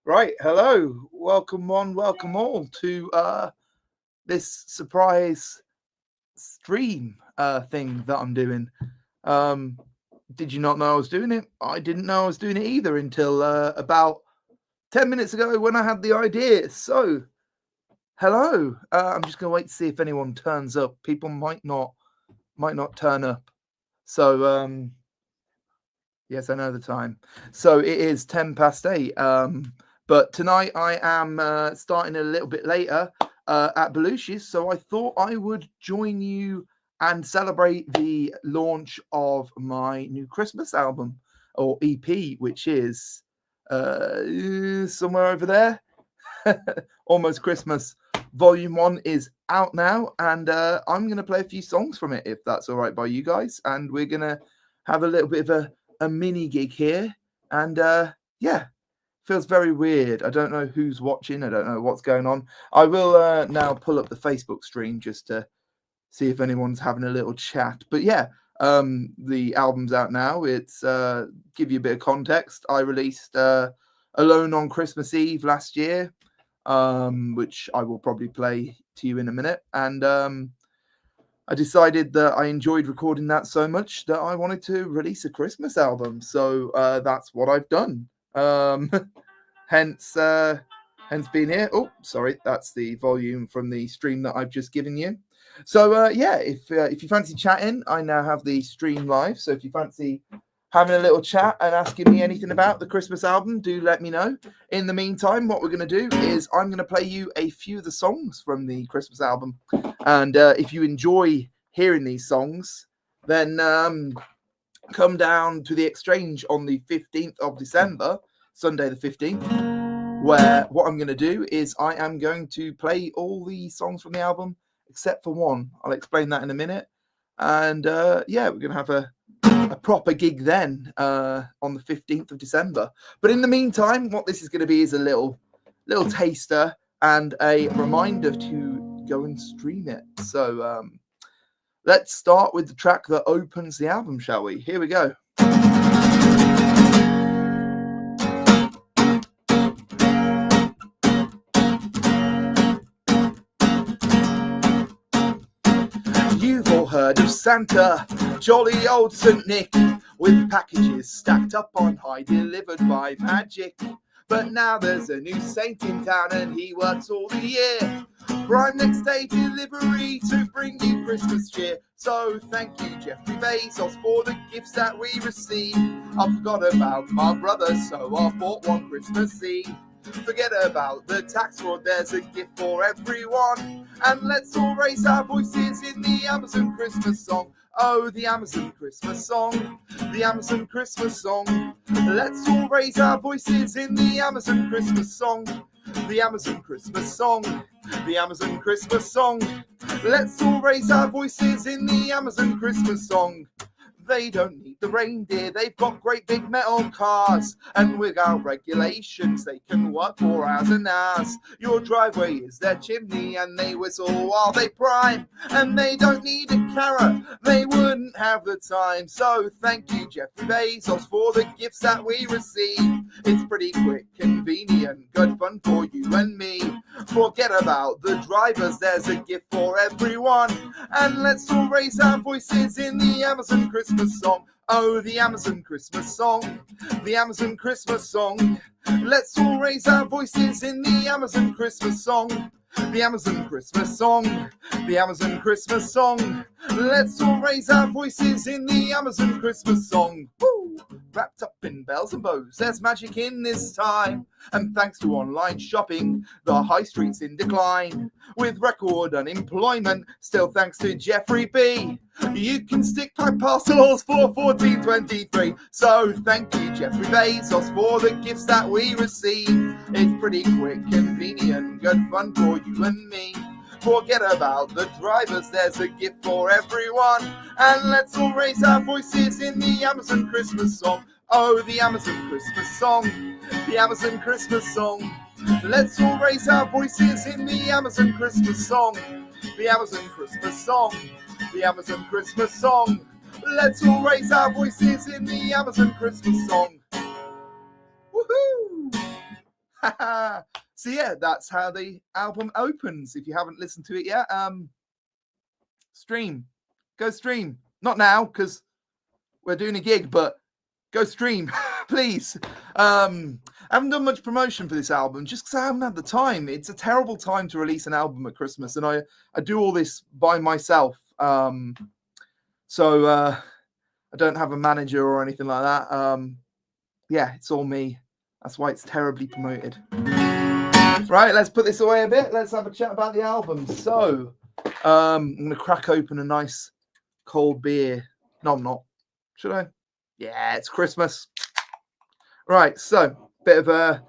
Right, hello, welcome one, welcome all to this surprise stream thing that I'm doing. Um, did you not know I was doing it? I didn't know I was doing it either until about 10 minutes ago when I had the idea. So, hello. I'm just gonna wait to see if anyone turns up. People might not turn up. So, yes, I know the time. So it is 10 past 8. But tonight I am starting a little bit later at Belushi's. So I thought I would join you and celebrate the launch of my new Christmas album or EP, which is somewhere over there. Almost Christmas. Volume 1 is out now, and I'm going to play a few songs from it, if that's all right by you guys. And we're going to have a little bit of a mini gig here. And yeah, feels very weird. I don't know who's watching. I don't know what's going on. I will now pull up the Facebook stream just to see if anyone's having a little chat. But yeah, the album's out now. It's give you a bit of context. I released Alone on Christmas Eve last year, which I will probably play to you in a minute. And I decided that I enjoyed recording that so much that I wanted to release a Christmas album. So that's what I've done. Hence being here. Oh, sorry, that's the volume from the stream that I've just given you. So yeah, if you fancy chatting, I now have the stream live. So if you fancy having a little chat and asking me anything about the Christmas album, do let me know. In the meantime, what we're going to do is I'm going to play you a few of the songs from the Christmas album. And if you enjoy hearing these songs, then come down to the Exchange on the 15th of December, Sunday the 15th, where what I'm going to do is I am going to play all the songs from the album except for one. I'll explain that in a minute. And yeah, we're going to have a proper gig then on the 15th of December. But in the meantime, what this is going to be is a little taster and a reminder to go and stream it. So let's start with the track that opens the album, shall we? Here we go. You've all heard of Santa, jolly old St. Nick, with packages stacked up on high, delivered by magic. But now there's a new saint in town and he works all the year. Prime next day delivery to bring you Christmas cheer. So thank you, Jeffrey Bezos, for the gifts that we receive. I forgot about my brother, so I bought one Christmas Eve. Forget about the tax fraud, there's a gift for everyone. And let's all raise our voices in the Amazon Christmas song. Oh, the Amazon Christmas song, the Amazon Christmas song. Let's all raise our voices in the Amazon Christmas song. The Amazon Christmas song, the Amazon Christmas song. Let's all raise our voices in the Amazon Christmas song. They don't need the reindeer, they've got great big metal cars. And without regulations, they can work 4 hours an hour. Your driveway is their chimney and they whistle while they prime. And they don't need a carrot, they wouldn't have the time. So thank you, Jeffrey Bezos, for the gifts that we receive. It's pretty quick, convenient, good fun for you and me. Forget about the drivers, there's a gift for everyone. And let's all raise our voices in the Amazon Christmas song. Oh, the Amazon Christmas song, the Amazon Christmas song. Let's all raise our voices in the Amazon Christmas song. The Amazon Christmas song, the Amazon Christmas song. Let's all raise our voices in the Amazon Christmas song. Woo! Wrapped up in bells and bows, there's magic in this time. And thanks to online shopping, the high street's in decline. With record unemployment, still thanks to Jeffrey B. You can stick pack parcels for $14.23. So thank you, Jeffrey Bezos, for the gifts that we receive. It's pretty quick, convenient, good fun for you and me. Forget about the drivers, there's a gift for everyone. And let's all raise our voices in the Amazon Christmas song. Oh, the Amazon Christmas song, the Amazon Christmas song. Let's all raise our voices in the Amazon Christmas song. The Amazon Christmas song, the Amazon Christmas song. Let's all raise our voices in the Amazon Christmas song. Woohoo! So yeah, that's how the album opens. If you haven't listened to it yet, go stream. Not now because we're doing a gig, but go stream, please. I haven't done much promotion for this album just because I haven't had the time. It's a terrible time to release an album at Christmas, and I do all this by myself. So I don't have a manager or anything like that. Yeah, it's all me. That's why it's terribly promoted. Right, let's put this away a bit. Let's have a chat about the album. So I'm going to crack open a nice cold beer. No, I'm not. Should I? Yeah, it's Christmas. Right, so bit of a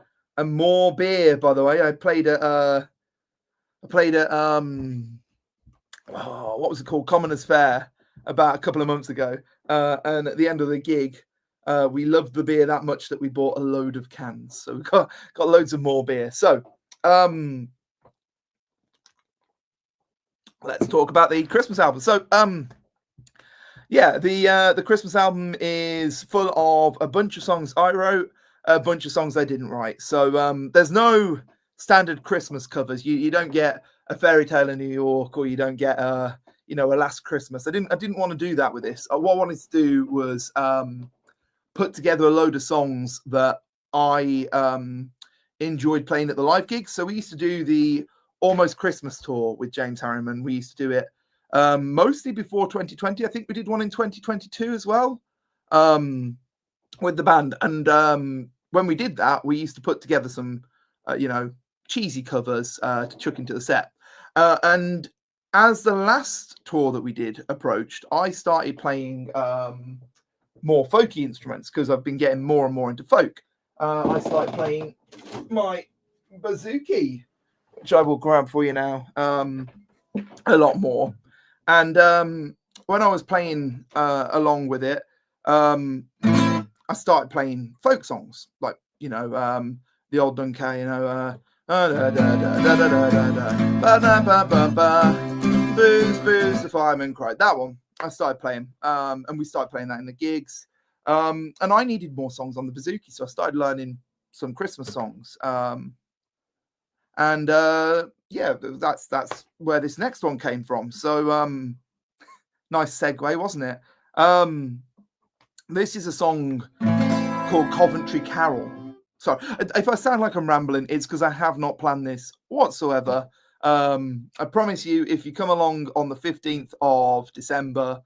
more beer, by the way. I played at what was it called? Commoners Fair about a couple of months ago. And at the end of the gig, we loved the beer that much that we bought a load of cans. So we got loads of more beer. So let's talk about the Christmas album. So yeah, the Christmas album is full of a bunch of songs I wrote, a bunch of songs I didn't write. So there's no standard Christmas covers. You don't get A Fairy Tale in New York, or you don't get a Last Christmas. I didn't want to do that with this. What I wanted to do was put together a load of songs that I enjoyed playing at the live gigs. So we used to do the Almost Christmas tour with James Harriman. We used to do it mostly before 2020. I think we did one in 2022 as well with the band. And when we did that, we used to put together some, cheesy covers to chuck into the set. And as the last tour that we did approached, I started playing more folky instruments because I've been getting more and more into folk. I started playing my bouzouki, which I will grab for you now, a lot more. And when I was playing along with it, I started playing folk songs, like, the old Duncan, booze, the fireman cried. That one I started playing, and we started playing that in the gigs. And I needed more songs on the bouzouki, so I started learning some Christmas songs. And yeah, that's where this next one came from. So nice segue, wasn't it? This is a song called Coventry Carol. Sorry, if I sound like I'm rambling, it's because I have not planned this whatsoever. I promise you, if you come along on the 15th of December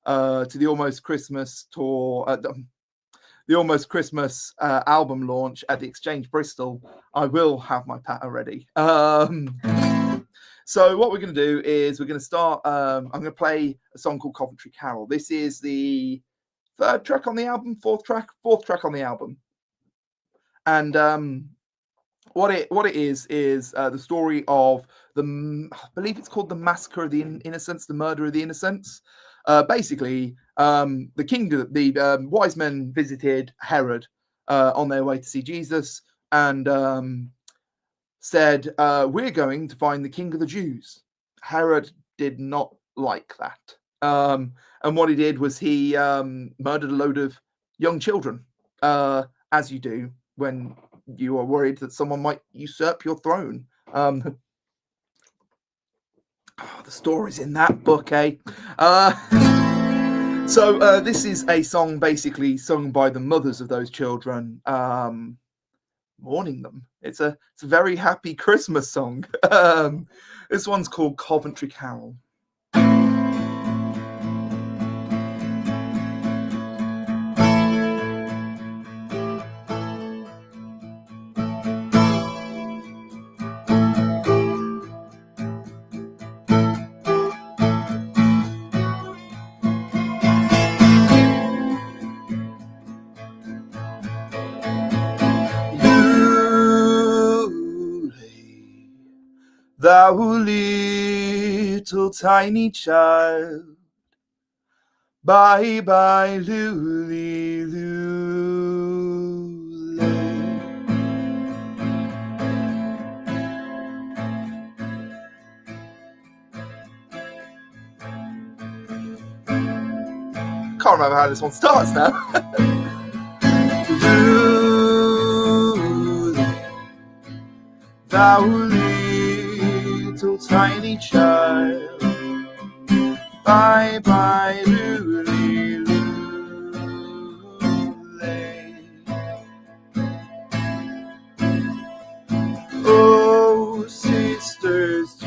to the Almost Christmas tour, the Almost Christmas album launch at the Exchange Bristol, I will have my patter ready. So what we're going to do is we're going to start. I'm going to play a song called Coventry Carol. This is the fourth track on the album. And what it is the story of I believe it's called the Massacre of the Innocents, the Murder of the Innocents. Basically, the wise men visited Herod on their way to see Jesus, and said, "We're going to find the King of the Jews." Herod did not like that, and what he did was he murdered a load of young children, as you do when you are worried that someone might usurp your throne. The story's in that book, eh? So this is a song basically sung by the mothers of those children, mourning them. It's a very happy Christmas song. This one's called Coventry Carol. Thou little tiny child, bye bye lule lule. Can't remember how this one starts now. thou little tiny child. Bye bye, Luli, Lule. Oh, sisters,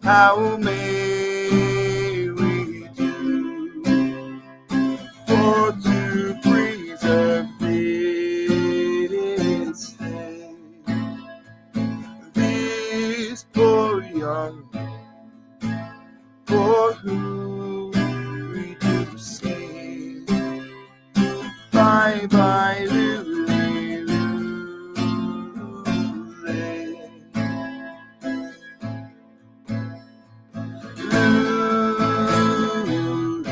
how may we do for to preserve this day? This poor young, for whom we do sing. Bye bye, Lule, Lule,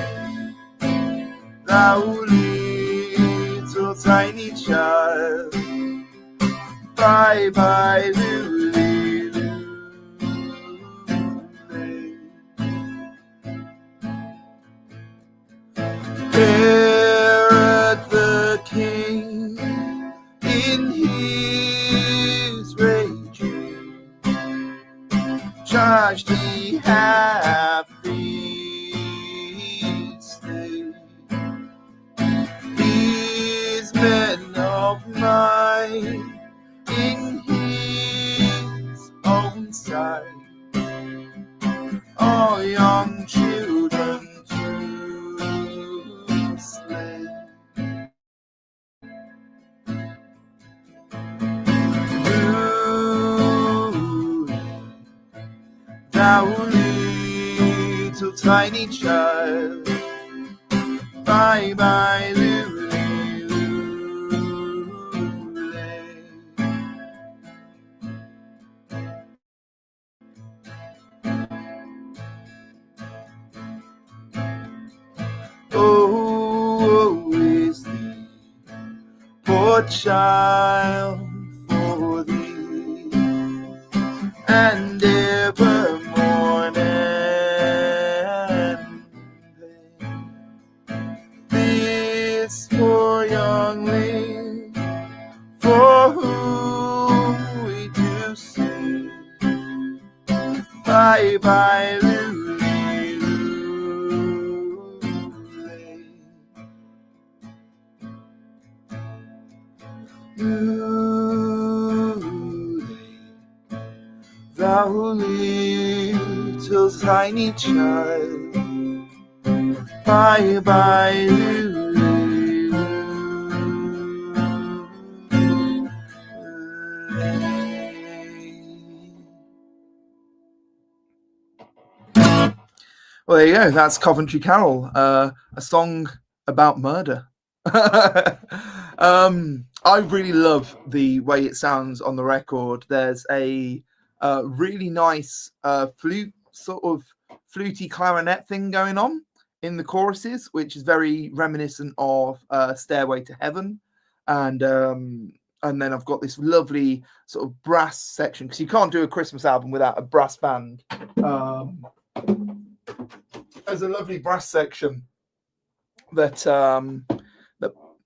thou little tiny child. Bye bye, Lule, Herod the king in his raging charged he hath these slain. These men of mine in his own sight, all young children to slay. Lulu, thou little tiny child. Bye bye, Lulu, Lule. Oh, is thee, poor child, for thee, and ever mourn and pain. This poor youngling, for whom we do sing. Bye bye, Lule, Lule, thou little tiny child. Bye bye, Lule. Well, there you go. That's Coventry Carol, a song about murder. I really love the way it sounds on the record. There's a really nice flute, sort of fluty clarinet thing going on in the choruses, which is very reminiscent of Stairway to Heaven. And then I've got this lovely sort of brass section, because you can't do a Christmas album without a brass band. There's a lovely brass section that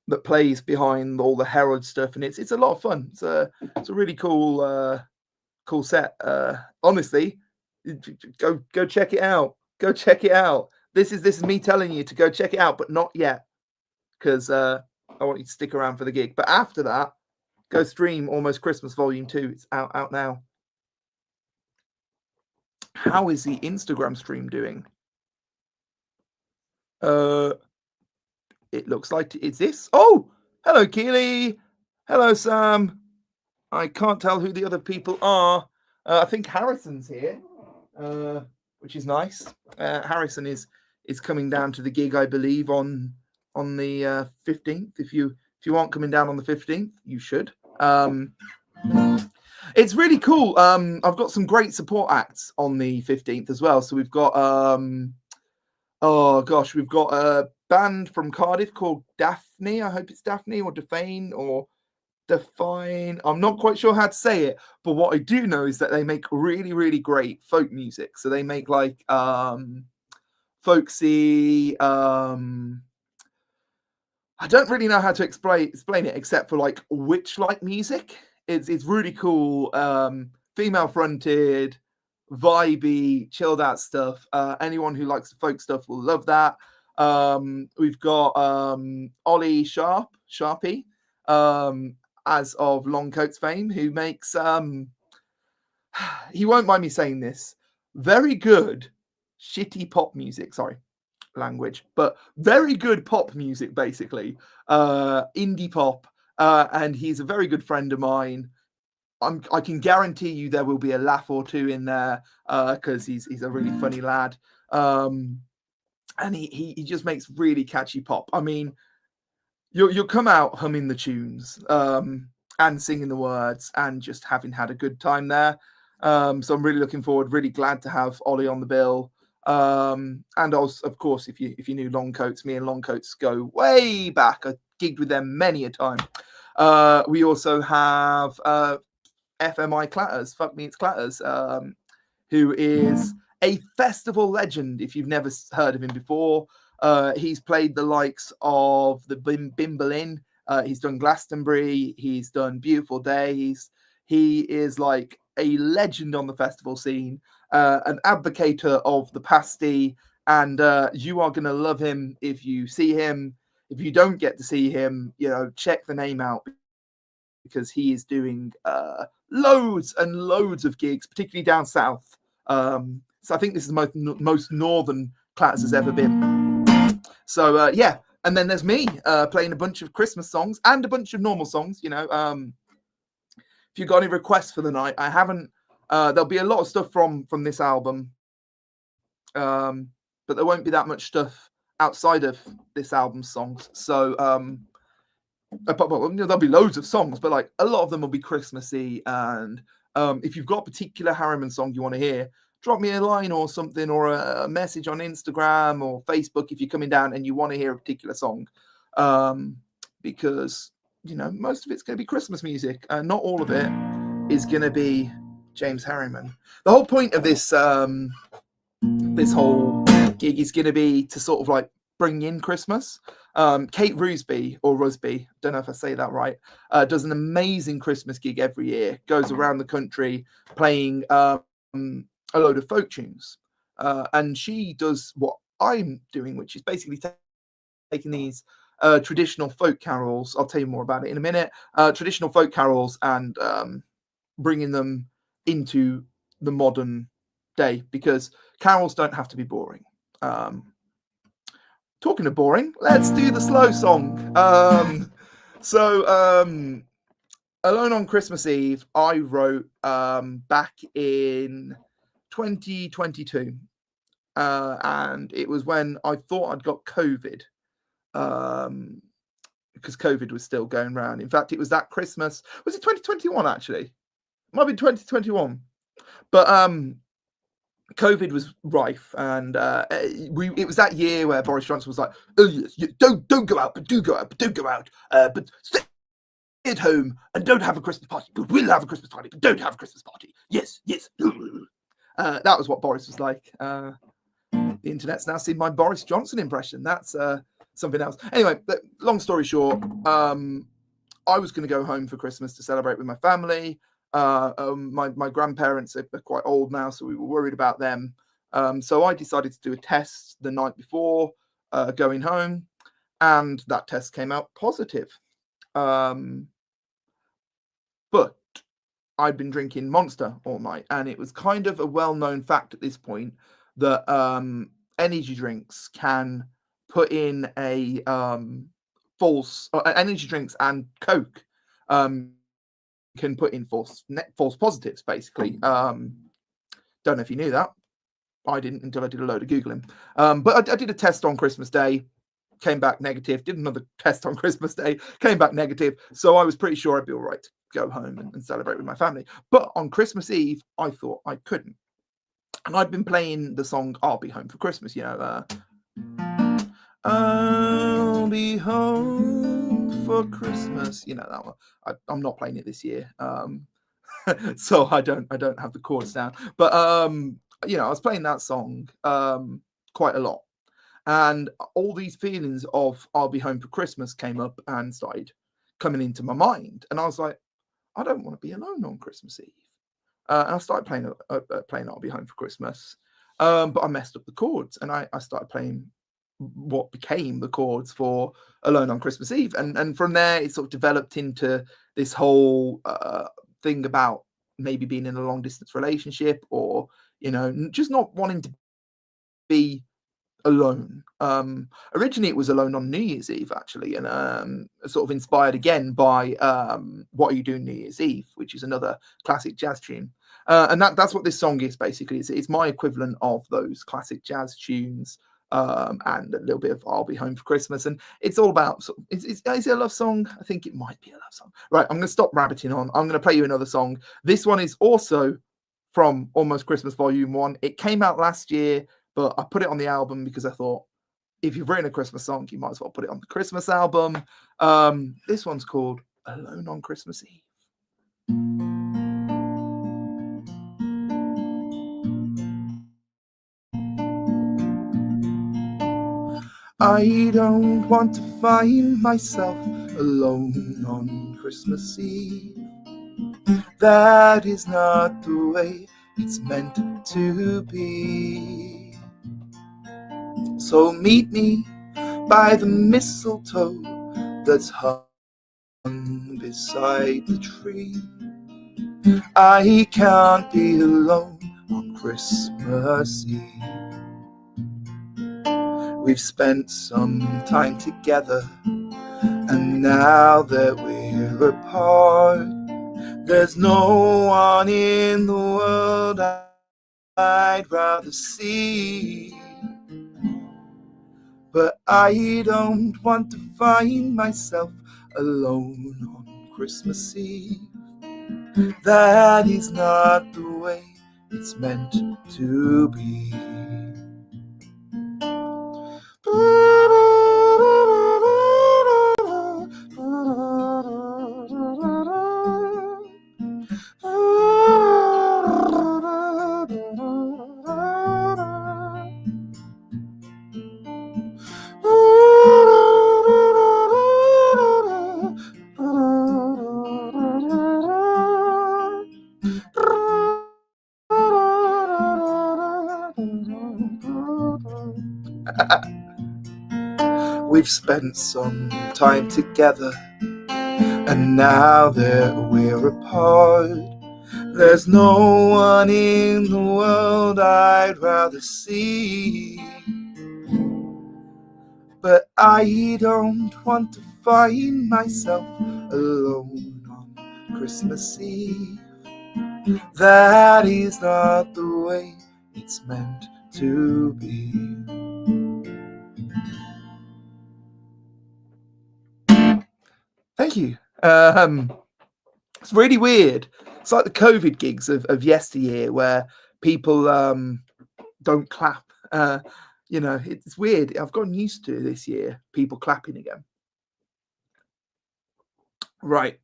that plays behind all the herald stuff, and it's a lot of fun. It's a really cool cool set. Honestly, go check it out. Go check it out. This is me telling you to go check it out, but not yet, because I want you to stick around for the gig. But after that, go stream Almost Christmas Volume 2. It's out now. How is the Instagram stream doing? It looks like it's this. Oh, hello, Keely. Hello, Sam. I can't tell who the other people are. I think Harrison's here, which is nice. Harrison is coming down to the gig, I believe, on the 15th. If you aren't coming down on the 15th, you should. It's really cool. I've got some great support acts on the 15th as well. So we've got we've got a band from Cardiff called Daphne. I hope it's Daphne or Defane or Define. I'm not quite sure how to say it, but what I do know is that they make really, really great folk music. So they make like folksy. I don't really know how to explain it except for like witch-like music. It's really cool. Female fronted, vibey, chilled out stuff. Anyone who likes the folk stuff will love that. We've got Ollie Sharpie, as of Longcoats fame, who makes he won't mind me saying this, very good shitty pop music. Sorry, language, but very good pop music, basically. Indie pop. And he's a very good friend of mine. I can guarantee you there will be a laugh or two in there, because he's a really funny lad. And he just makes really catchy pop. I mean, you'll come out humming the tunes, and singing the words and just having had a good time there. So I'm really looking forward, really glad to have Ollie on the bill. And also, of course, if you knew Longcoats, me and Longcoats go way back. I gigged with them many a time. We also have FMI Clatters, Fuck Me It's Clatters, who is a festival legend if you've never heard of him before. He's played the likes of the Bimberlin. He's done Glastonbury. He's done Beautiful Days. He is like a legend on the festival scene, an advocator of the pasty, and you are going to love him if you see him. If you don't get to see him, check the name out, because he is doing loads and loads of gigs, particularly down south. So I think this is the most northern Clatters has ever been. So yeah, and then there's me playing a bunch of Christmas songs and a bunch of normal songs. If you've got any requests for the night, I haven't. There'll be a lot of stuff from this album, but there won't be that much stuff outside of this album's songs. So there'll be loads of songs, but like a lot of them will be Christmassy. And if you've got a particular Harriman song you want to hear, drop me a line or something, or a message on Instagram or Facebook if you're coming down and you want to hear a particular song, because most of it's going to be Christmas music, and not all of it is going to be James Harriman. The whole point of this this whole gig is going to be to sort of like bring in Christmas. Kate Rusby, don't know if I say that right, does an amazing Christmas gig every year, goes around the country playing a load of folk tunes, and she does what I'm doing, which is basically taking these traditional folk carols. I'll tell you more about it in a minute. Traditional folk carols, and bringing them into the modern day, because carols don't have to be boring. Talking of boring, let's do the slow song. Alone on Christmas Eve, I wrote back in 2022, and it was when I thought I'd got COVID, because COVID was still going around. In fact, it was that Christmas. Was it 2021 actually? It might be 2021. But COVID was rife, and it was that year where Boris Johnson was like, "Oh yes, don't go out, but do go out, but stay at home and don't have a Christmas party. But we'll have a Christmas party, but don't have a Christmas party. Yes." That was what Boris was like. The internet's now seen my Boris Johnson impression. That's something else. Anyway, long story short, I was going to go home for Christmas to celebrate with my family. My grandparents are quite old now, so we were worried about them. So I decided to do a test the night before going home, and that test came out positive. But I'd been drinking Monster all night, and it was kind of a well-known fact at this point that energy drinks can put in a false energy drinks and Coke can put in false positives, basically. Don't know if you knew that. I didn't until I did a load of Googling. But I did a test on Christmas Day, came back negative, did another test on Christmas Day, came back negative. So I was pretty sure I'd be all right to go home and celebrate with my family. But on Christmas Eve, I thought I couldn't. And I'd been playing the song I'll Be Home for Christmas, I'll be home for Christmas. That one. I'm not playing it this year. So I don't have the chords down. But I was playing that song quite a lot. And all these feelings of I'll be home for Christmas came up and started coming into my mind. And I was like, I don't want to be alone on Christmas Eve. And I started playing I'll Be Home for Christmas. But I messed up the chords, and I started playing what became the chords for Alone on Christmas Eve. And from there, it sort of developed into this whole thing about maybe being in a long distance relationship, or, just not wanting to be alone. Originally it was Alone on New Year's Eve, actually, and sort of inspired again by What Are You Doing New Year's Eve, which is another classic jazz tune. And that's what this song is basically. It's my equivalent of those classic jazz tunes, and a little bit of I'll Be Home for Christmas. And it's all about, is it a love song? I think it might be a love song. Right, I'm going to stop rabbiting on. I'm going to play you another song. This one is also from Almost Christmas Volume 1. It came out last year, but I put it on the album because I thought, if you've written a Christmas song, you might as well put it on the Christmas album. This one's called Alone on Christmas Eve. I don't want to find myself alone on Christmas Eve. That is not the way it's meant to be. So meet me by the mistletoe that's hung beside the tree. I can't be alone on Christmas Eve. We've spent some time together, and now that we're apart, there's no one in the world I'd rather see. But I don't want to find myself alone on Christmas Eve. That is not the way it's meant to be. We've spent some time together, and now that we're apart, there's no one in the world I'd rather see. But I don't want to find myself alone on Christmas Eve. That is not the way it's meant to be. Thank you. It's really weird. It's like the COVID gigs of yesteryear, where people don't clap. It's weird. I've gotten used to this year, people clapping again. Right.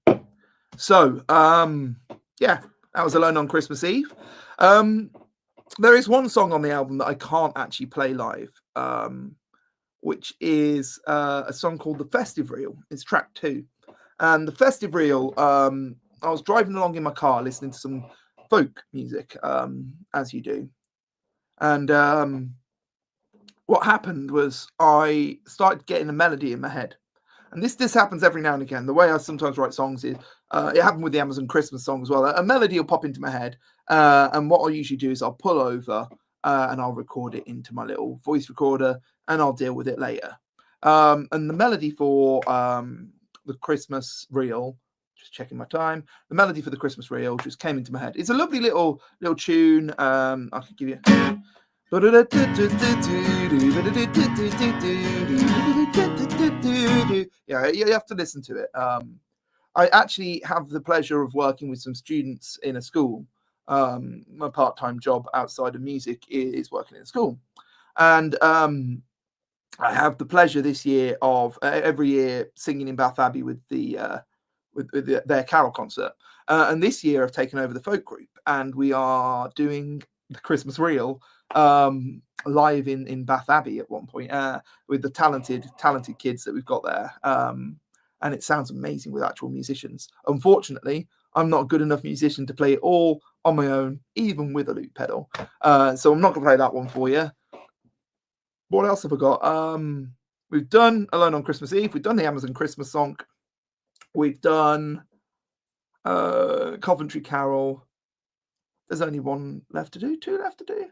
So, that was Alone on Christmas Eve. There is one song on the album that I can't actually play live, which is a song called The Festive Reel. It's track 2. And the Festive Reel, I was driving along in my car listening to some folk music, as you do. And what happened was I started getting a melody in my head. And this happens every now and again. The way I sometimes write songs is, it happened with the Amazon Christmas song as well. A melody will pop into my head. And what I'll usually do is I'll pull over and I'll record it into my little voice recorder, and I'll deal with it later. And the melody for the Christmas reel, just checking my time, the melody for the Christmas reel just came into my head. It's a lovely little tune. I could give you. Yeah, you have to listen to it. I actually have the pleasure of working with some students in a school. My part-time job outside of music is working in a school, and I have the pleasure this year of every year singing in Bath Abbey with their carol concert. And this year I've taken over the folk group, and we are doing the Christmas reel live in Bath Abbey at one point with the talented kids that we've got there. And it sounds amazing with actual musicians. Unfortunately, I'm not a good enough musician to play it all on my own, even with a loop pedal. So I'm not going to play that one for you. What else have I got? We've done Alone on Christmas Eve. We've done the Amazon Christmas song. We've done Coventry Carol. There's only one left to do, two left to do.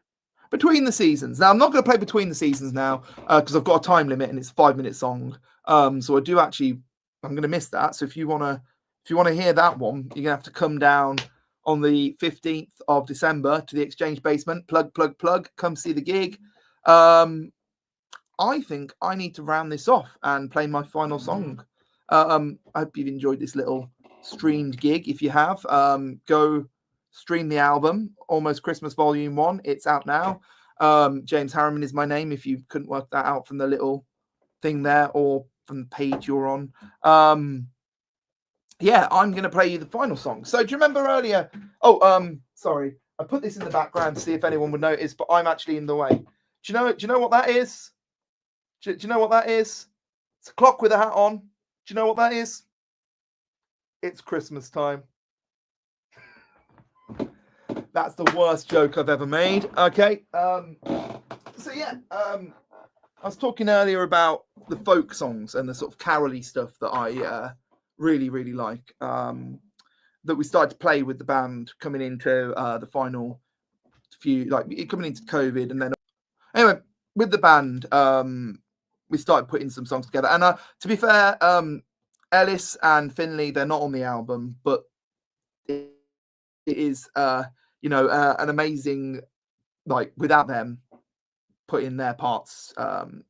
Between the Seasons. Now, I'm not going to play Between the Seasons now because I've got a time limit and it's a 5-minute song. So I do actually, I'm going to miss that. So if you want to hear that one, you're going to have to come down on the 15th of December to the Exchange Basement. Plug. Come see the gig. I think I need to round this off and play my final song. I hope you've enjoyed this little streamed gig. If you have, go stream the album, Almost Christmas Volume 1. It's out now. James Harriman is my name, if you couldn't work that out from the little thing there or from the page you're on. Yeah, I'm going to play you the final song. So do you remember earlier? Sorry. I put this in the background to see if anyone would notice, but I'm actually in the way. Do you know what that is? Do you know what that is? It's a clock with a hat on. Do you know what that is? It's Christmas time. That's the worst joke I've ever made. Okay. So yeah, I was talking earlier about the folk songs and the sort of carol-y stuff that I really, really like. That we started to play with the band coming into the final few, like coming into COVID, and then anyway with the band, we started putting some songs together. And to be fair, Ellis and Finley, they're not on the album, but it is an amazing, like, without them putting their parts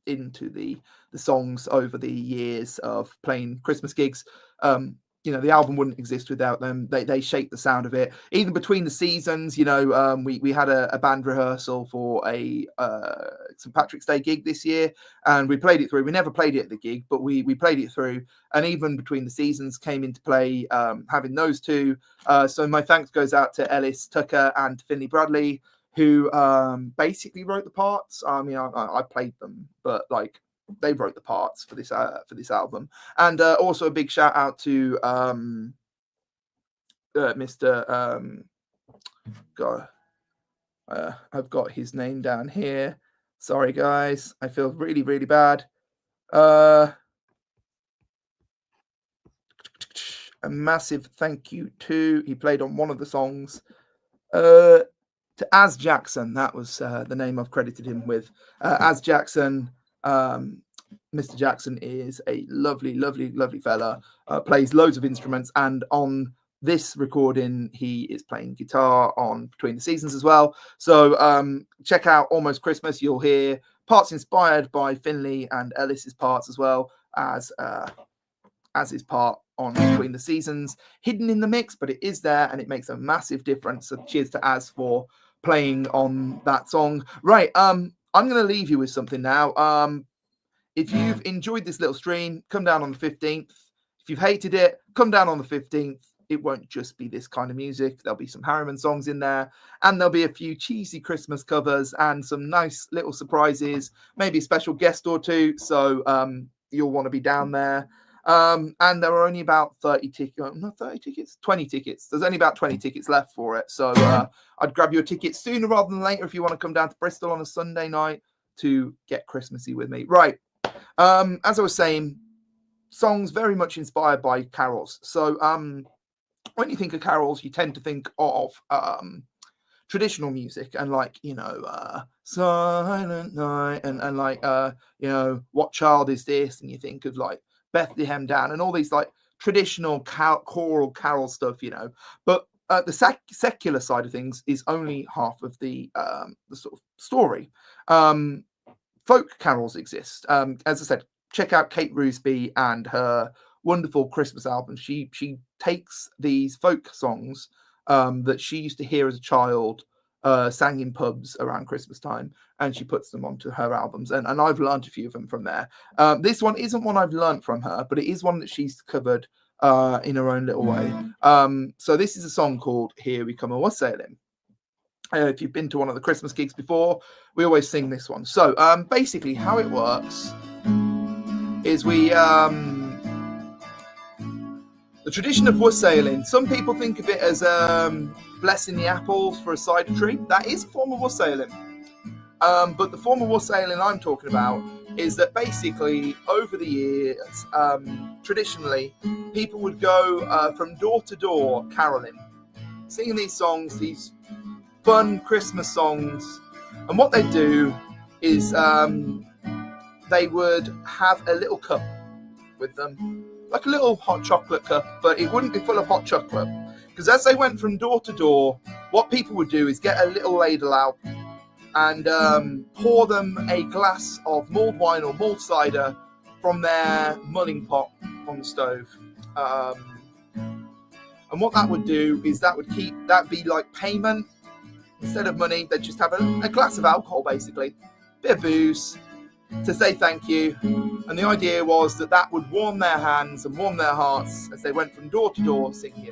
into the songs over the years of playing Christmas gigs, the album wouldn't exist without them. They shaped the sound of it. Even Between the Seasons, we had a band rehearsal for a St. Patrick's Day gig this year, and we played it through. We never played it at the gig, but we played it through, and even Between the Seasons came into play, having those two. So my thanks goes out to Ellis Tucker and Finley Bradley, who basically wrote the parts. I mean, I played them, but like, they wrote the parts for this album. And also a big shout out to Mr. I've got his name down here. Sorry guys, I feel really, really bad. A massive thank you to, he played on one of the songs, to Az Jackson. That was the name I've credited him with. Az Jackson. Mr. Jackson is a lovely, lovely, lovely fella, plays loads of instruments, and on this recording he is playing guitar on Between the Seasons as well. So check out Almost Christmas. You'll hear parts inspired by Finley and Ellis's parts, as well as his part on Between the Seasons, hidden in the mix, but it is there and it makes a massive difference. So cheers to Az for playing on that song. Right, I'm going to leave you with something now. If you've enjoyed this little stream, come down on the 15th. If you've hated it, come down on the 15th. It won't just be this kind of music. There'll be some Harriman songs in there, and there'll be a few cheesy Christmas covers and some nice little surprises, maybe a special guest or two. So you'll want to be down there. And there are only about 20 tickets. There's only about 20 tickets left for it. So I'd grab your ticket sooner rather than later if you want to come down to Bristol on a Sunday night to get Christmassy with me. Right. As I was saying, songs very much inspired by carols. So when you think of carols, you tend to think of traditional music and, like, Silent Night and like, What Child Is This? And you think of like Bethlehem Down and all these like traditional choral carol stuff, but the secular side of things is only half of the sort of story. Folk carols exist. As I said, check out Kate Roosby and her wonderful Christmas album. She takes these folk songs that she used to hear as a child, sang in pubs around Christmas time, and she puts them onto her albums. And I've learned a few of them from there. This one isn't one I've learned from her, but it is one that she's covered in her own little way. So this is a song called Here We Come a Wassailing. If you've been to one of the Christmas gigs before, we always sing this one. So basically how it works is we The tradition of wassailing, some people think of it as blessing the apples for a cider tree. That is a form of wassailing. But the form of wassailing I'm talking about is that basically over the years, traditionally, people would go from door to door caroling, singing these songs, these fun Christmas songs. And what they do is they would have a little cup with them, like a little hot chocolate cup, but it wouldn't be full of hot chocolate. Because as they went from door to door, what people would do is get a little ladle out and pour them a glass of mulled wine or mulled cider from their mulling pot on the stove. And what that would do is that would be like payment. Instead of money, they'd just have a glass of alcohol, basically, a bit of booze, to say thank you. And the idea was that would warm their hands and warm their hearts as they went from door to door singing.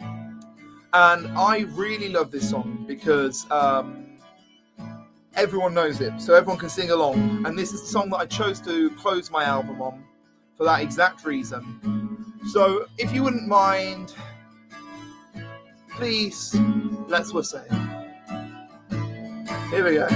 And I really love this song because everyone knows it, so everyone can sing along. And this is the song that I chose to close my album on for that exact reason. So if you wouldn't mind, please, let's wassail. Here we go.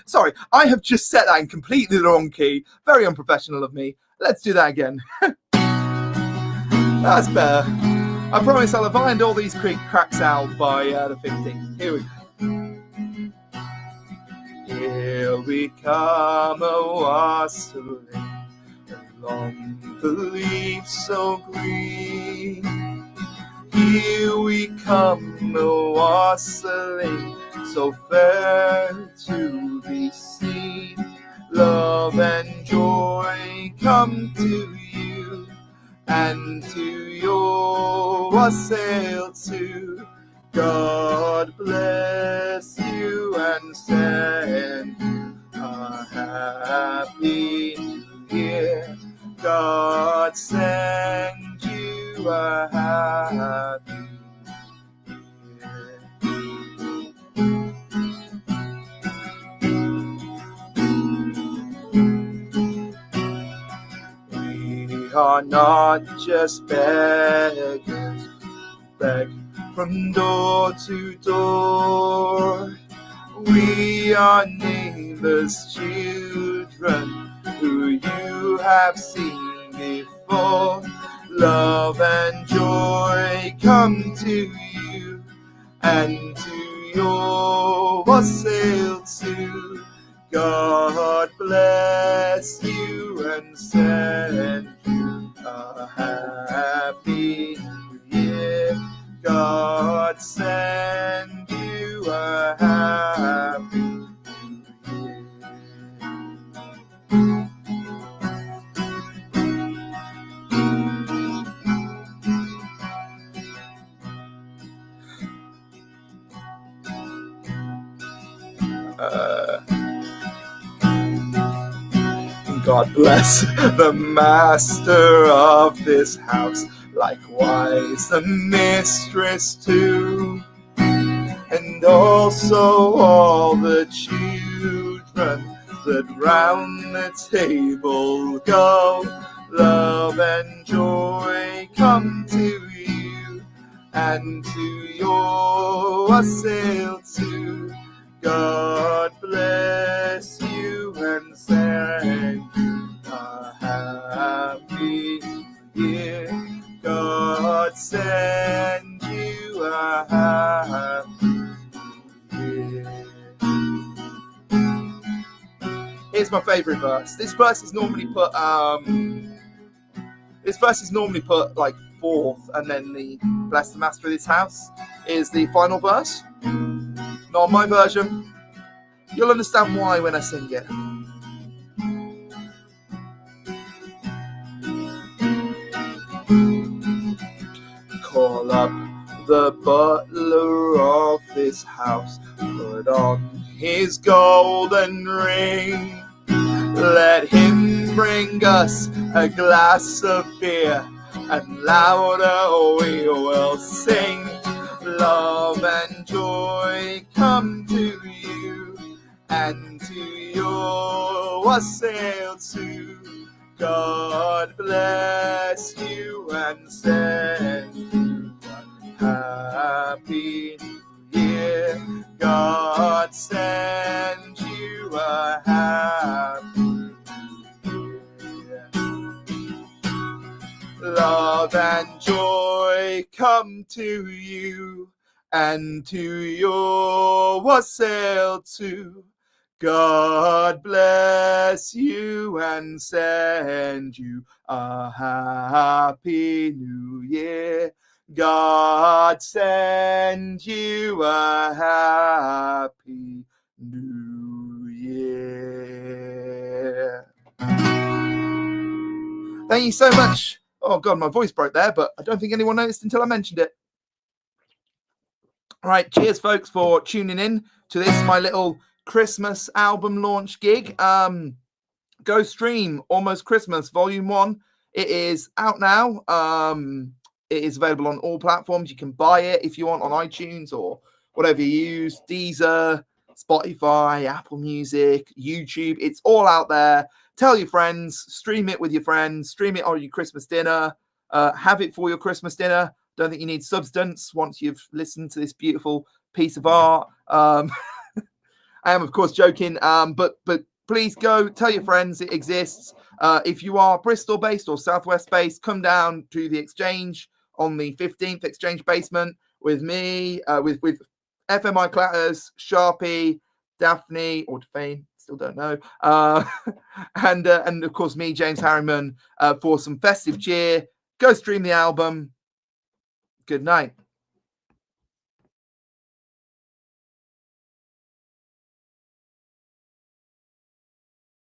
Sorry, I have just set that in completely the wrong key. Very unprofessional of me. Let's do that again. That's better. I promise I'll have ironed all these cracks out by the 15th. Here we go. Here we come a-wassailing along the leaves so green. Here we come a-wassailing, so fair to be seen. Love and joy come to you, and to your wassail too. God bless you and send you a happy new year. God send you a happy year. We are not just beggars, beg from door to door. We are neighbors' children who you have seen before. Love and joy come to you, and to your wassail too. God bless you and send you a happy new year. God send you a happy new year. God bless the master of this house, likewise the mistress too, and also all the children that round the table go. Love and joy come to you, and to your wassail too. God bless you and send you a happy new year. God send you a happy new year. Here's my favourite verse. This verse is normally put like fourth, and then the bless the master of this house is the final verse. Not on my version. You'll understand why when I sing it. Call up the butler of this house, put on his golden ring. Let him bring us a glass of beer, and louder we will sing. Love and joy come to you, and to your wassail too. God bless you and send you a happy new year. God send you a happy new year. Love and joy come to you, and to your wassail too. God bless you and send you a happy new year. God send you a happy new year. Thank you so much. Oh, God, my voice broke there, but I don't think anyone noticed until I mentioned it. All right, cheers, folks, for tuning in to this, my little Christmas album launch gig. Go stream Almost Christmas Volume 1. It is out now. It is available on all platforms. You can buy it if you want on iTunes or whatever you use. Deezer, Spotify, Apple Music, YouTube. It's all out there. Tell your friends. Stream it with your friends. Stream it on your Christmas dinner. Have it for your Christmas dinner. Don't think you need substance once you've listened to this beautiful piece of art. I am, of course, joking. But please go tell your friends it exists. If you are Bristol-based or Southwest-based, come down to the Exchange on the 15th, Exchange Basement, with me, with FMI Clatters, Sharpie, Daphne, or Defane, still don't know, and of course me, James Harriman, for some festive cheer. Go stream the album. Good night.